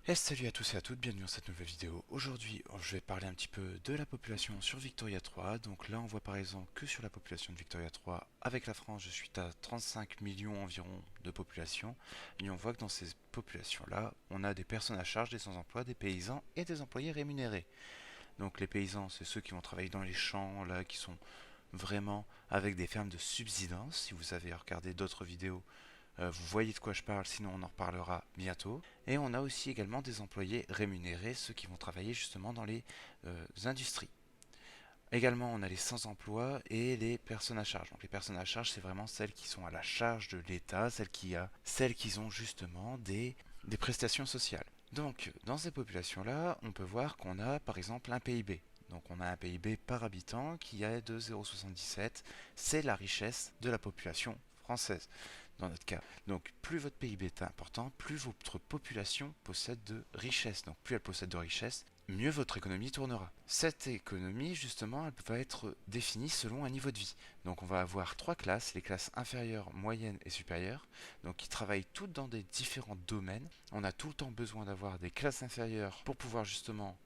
Et salut à tous et à toutes, bienvenue dans cette nouvelle vidéo. Aujourd'hui, je vais parler un petit peu de la population sur Victoria 3. Donc là, on voit par exemple que sur la population de Victoria 3, avec la France, je suis à 35 millions environ de population. Et on voit que dans ces populations-là, on a des personnes à charge, des sans-emploi, des paysans et des employés rémunérés. Donc les paysans, c'est ceux qui vont travailler dans les champs, là, qui sont vraiment avec des fermes de subsistance. Si vous avez regardé d'autres vidéos, vous voyez de quoi je parle, sinon on en reparlera bientôt. Et on a aussi également des employés rémunérés, ceux qui vont travailler justement dans les industries. Également, on a les sans-emploi et les personnes à charge. Donc les personnes à charge, c'est vraiment celles qui sont à la charge de l'État, celles qui ont justement des prestations sociales. Donc, dans ces populations-là, on peut voir qu'on a par exemple un PIB. Donc on a un PIB par habitant qui est de 0,77. C'est la richesse de la population française, dans notre cas. Donc plus votre PIB est important, plus votre population possède de richesses. Donc plus elle possède de richesses, mieux votre économie tournera. Cette économie, justement, elle va être définie selon un niveau de vie. Donc on va avoir trois classes, les classes inférieures, moyennes et supérieures, donc qui travaillent toutes dans des différents domaines. On a tout le temps besoin d'avoir des classes inférieures pour pouvoir justement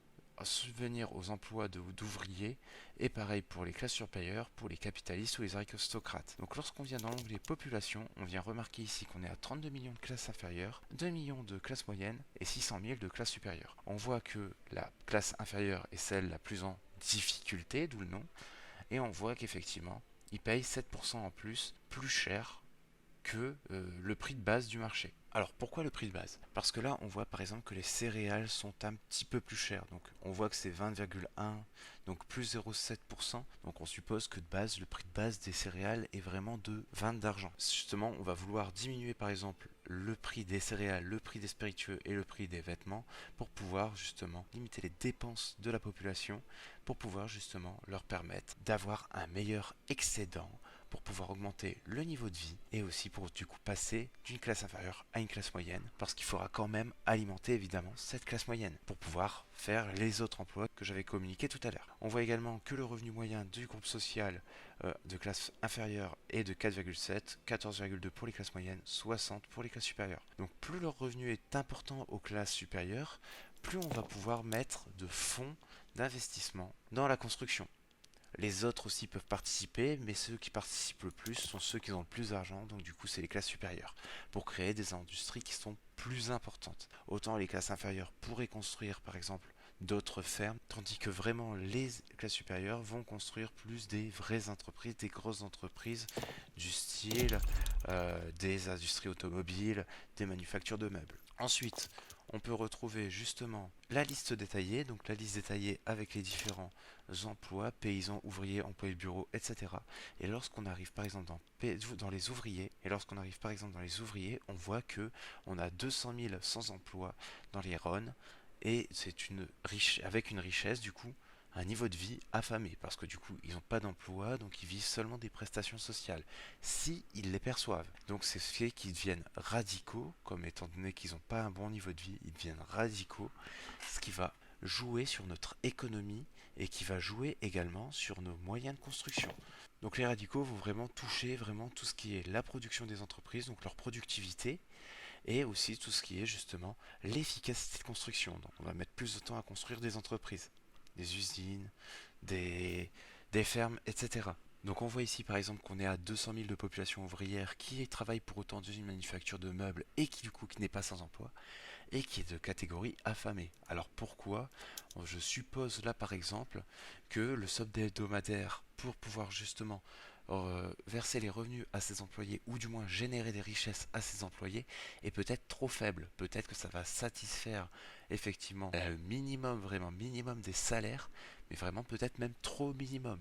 subvenir aux emplois d'ouvriers, et pareil pour les classes supérieures, pour les capitalistes ou les aristocrates. Donc lorsqu'on vient dans l'onglet population, on vient remarquer ici qu'on est à 32 millions de classes inférieures, 2 millions de classes moyennes et 600 000 de classes supérieures. On voit que la classe inférieure est celle la plus en difficulté, d'où le nom, et on voit qu'effectivement, ils payent 7% en plus cher que le prix de base du marché. Alors pourquoi le prix de base? Parce que là on voit par exemple que les céréales sont un petit peu plus chères. Donc on voit que c'est 20,1, donc plus 0,7%. Donc on suppose que de base le prix de base des céréales est vraiment de 20 d'argent. Justement on va vouloir diminuer par exemple le prix des céréales, le prix des spiritueux et le prix des vêtements pour pouvoir justement limiter les dépenses de la population, pour pouvoir justement leur permettre d'avoir un meilleur excédent, pour pouvoir augmenter le niveau de vie et aussi pour du coup passer d'une classe inférieure à une classe moyenne, parce qu'il faudra quand même alimenter évidemment cette classe moyenne pour pouvoir faire les autres emplois que j'avais communiqué tout à l'heure. On voit également que le revenu moyen du groupe social de classe inférieure est de 4,7, 14,2 pour les classes moyennes, 60 pour les classes supérieures. Donc plus leur revenu est important aux classes supérieures, plus on va pouvoir mettre de fonds d'investissement dans la construction. Les autres aussi peuvent participer, mais ceux qui participent le plus sont ceux qui ont le plus d'argent, donc du coup c'est les classes supérieures, pour créer des industries qui sont plus importantes. Autant les classes inférieures pourraient construire par exemple d'autres fermes, tandis que vraiment les classes supérieures vont construire plus des vraies entreprises, des grosses entreprises du style des industries automobiles, des manufactures de meubles. Ensuite, on peut retrouver justement la liste détaillée, donc la liste détaillée avec les différents emplois, paysans, ouvriers, employés de bureau, etc. Et lorsqu'on arrive par exemple dans les ouvriers, on voit que on a 200 000 sans emploi dans les Rhônes, et c'est avec une richesse du coup, un niveau de vie affamé, parce que du coup ils n'ont pas d'emploi, donc ils vivent seulement des prestations sociales, si ils les perçoivent. Donc c'est ce qui fait qu'ils deviennent radicaux, comme étant donné qu'ils n'ont pas un bon niveau de vie, ils deviennent radicaux, ce qui va jouer sur notre économie et qui va jouer également sur nos moyens de construction. Donc les radicaux vont vraiment toucher vraiment tout ce qui est la production des entreprises, donc leur productivité, et aussi tout ce qui est justement l'efficacité de construction. Donc on va mettre plus de temps à construire des entreprises, des usines, des, des fermes, etc. Donc on voit ici par exemple qu'on est à 200 000 de population ouvrière qui travaille pour autant dans une manufacture de meubles et qui du coup qui n'est pas sans emploi et qui est de catégorie affamée. Alors pourquoi? Je suppose là par exemple que le solde hebdomadaire pour pouvoir justement verser les revenus à ses employés ou du moins générer des richesses à ses employés est peut-être trop faible. Peut-être que ça va satisfaire effectivement le minimum, vraiment minimum des salaires, mais vraiment peut-être même trop minimum.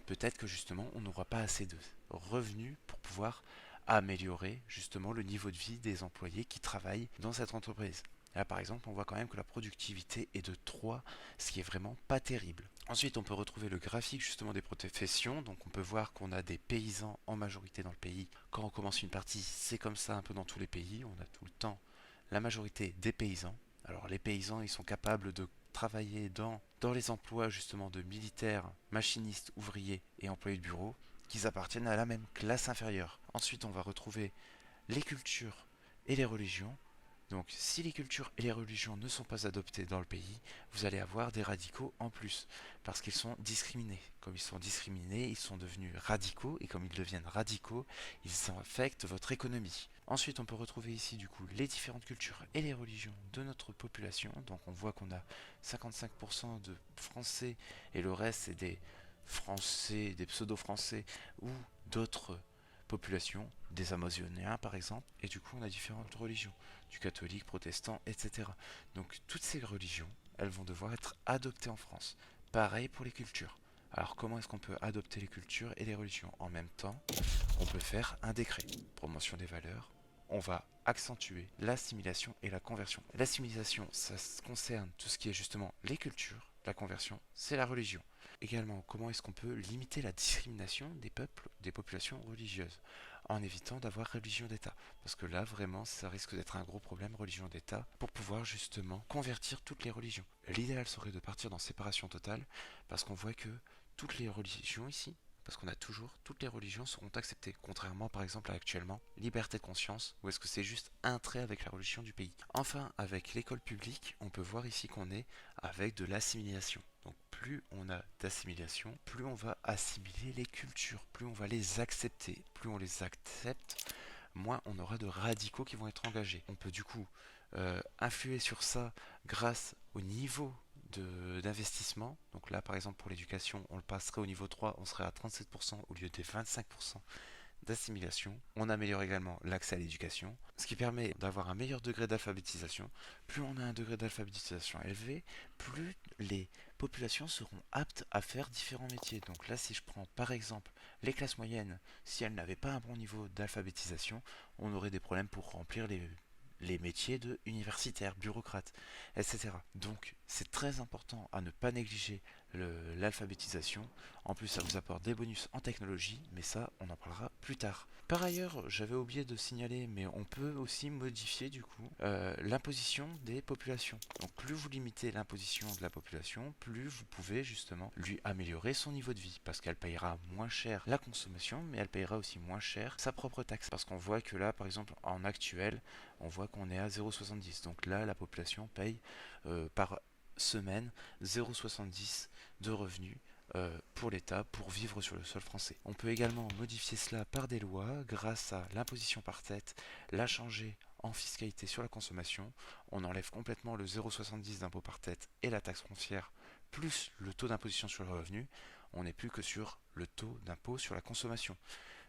Peut-être que justement on n'aura pas assez de revenus pour pouvoir améliorer justement le niveau de vie des employés qui travaillent dans cette entreprise. Là par exemple on voit quand même que la productivité est de 3, ce qui est vraiment pas terrible. Ensuite on peut retrouver le graphique justement des professions, donc on peut voir qu'on a des paysans en majorité dans le pays. Quand on commence une partie, c'est comme ça un peu dans tous les pays, on a tout le temps la majorité des paysans. Alors les paysans ils sont capables de travailler dans les emplois justement de militaires, machinistes, ouvriers et employés de bureau, qui appartiennent à la même classe inférieure. Ensuite on va retrouver les cultures et les religions. Donc si les cultures et les religions ne sont pas adoptées dans le pays, vous allez avoir des radicaux en plus, parce qu'ils sont discriminés. Comme ils sont discriminés, ils sont devenus radicaux, et comme ils deviennent radicaux, ils affectent votre économie. Ensuite, on peut retrouver ici du coup les différentes cultures et les religions de notre population. Donc on voit qu'on a 55% de Français et le reste c'est des Français, des pseudo-Français ou d'autres populations, des Amazoniens par exemple. Et du coup on a différentes religions, du catholique, protestant, etc. Donc toutes ces religions, elles vont devoir être adoptées en France. Pareil pour les cultures. Alors comment est-ce qu'on peut adopter les cultures et les religions en même temps? On peut faire un décret, promotion des valeurs. On va accentuer l'assimilation et la conversion. L'assimilation, ça concerne tout ce qui est justement les cultures. La conversion, c'est la religion. Également, comment est-ce qu'on peut limiter la discrimination des peuples, des populations religieuses, en évitant d'avoir religion d'État. Parce que là, vraiment, ça risque d'être un gros problème, religion d'État, pour pouvoir justement convertir toutes les religions. L'idéal serait de partir dans séparation totale, parce qu'on voit que toutes les religions ici, parce qu'on a toujours, toutes les religions seront acceptées, contrairement par exemple à actuellement, liberté de conscience, où est-ce que c'est juste un trait avec la religion du pays. Enfin, avec l'école publique, on peut voir ici qu'on est avec de l'assimilation. Donc plus on a d'assimilation, plus on va assimiler les cultures, plus on va les accepter, plus on les accepte, moins on aura de radicaux qui vont être engagés. On peut du coup influer sur ça grâce au niveau d'investissement. Donc là, par exemple, pour l'éducation, on le passerait au niveau 3, on serait à 37% au lieu des 25% d'assimilation. On améliore également l'accès à l'éducation, ce qui permet d'avoir un meilleur degré d'alphabétisation. Plus on a un degré d'alphabétisation élevé, plus les populations seront aptes à faire différents métiers. Donc là, si je prends par exemple les classes moyennes, si elles n'avaient pas un bon niveau d'alphabétisation, on aurait des problèmes pour remplir les métiers de universitaires, bureaucrates, etc. Donc c'est très important à ne pas négliger l'alphabétisation. En plus ça vous apporte des bonus en technologie, mais ça on en parlera plus tard. Par ailleurs, j'avais oublié de signaler, mais on peut aussi modifier du coup l'imposition des populations. Donc plus vous limitez l'imposition de la population, plus vous pouvez justement lui améliorer son niveau de vie, parce qu'elle payera moins cher la consommation, mais elle payera aussi moins cher sa propre taxe. Parce qu'on voit que là, par exemple, en actuel, on voit qu'on est à 0,70. Donc là, la population paye par semaine 0,70 de revenus pour l'État pour vivre sur le sol français. On peut également modifier cela par des lois grâce à l'imposition par tête, la changer en fiscalité sur la consommation. On enlève complètement le 0,70 d'impôt par tête et la taxe foncière plus le taux d'imposition sur le revenu. On n'est plus que sur le taux d'impôt sur la consommation.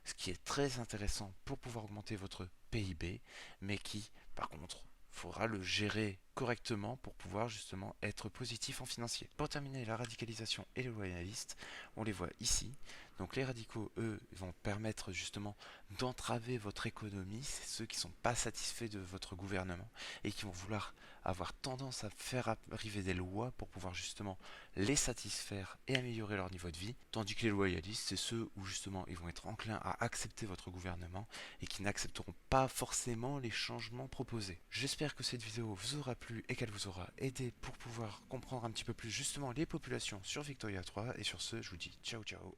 Ce qui est très intéressant pour pouvoir augmenter votre PIB, mais qui, par contre, faudra le gérer correctement pour pouvoir justement être positif en financier. Pour terminer, la radicalisation et les loyalistes, on les voit ici. Donc les radicaux, eux, vont permettre justement d'entraver votre économie. C'est ceux qui ne sont pas satisfaits de votre gouvernement et qui vont vouloir avoir tendance à faire arriver des lois pour pouvoir justement les satisfaire et améliorer leur niveau de vie. Tandis que les loyalistes, c'est ceux où justement ils vont être enclins à accepter votre gouvernement et qui n'accepteront pas forcément les changements proposés. J'espère que cette vidéo vous aura plu et qu'elle vous aura aidé pour pouvoir comprendre un petit peu plus justement les populations sur Victoria 3. Et sur ce, je vous dis ciao ciao.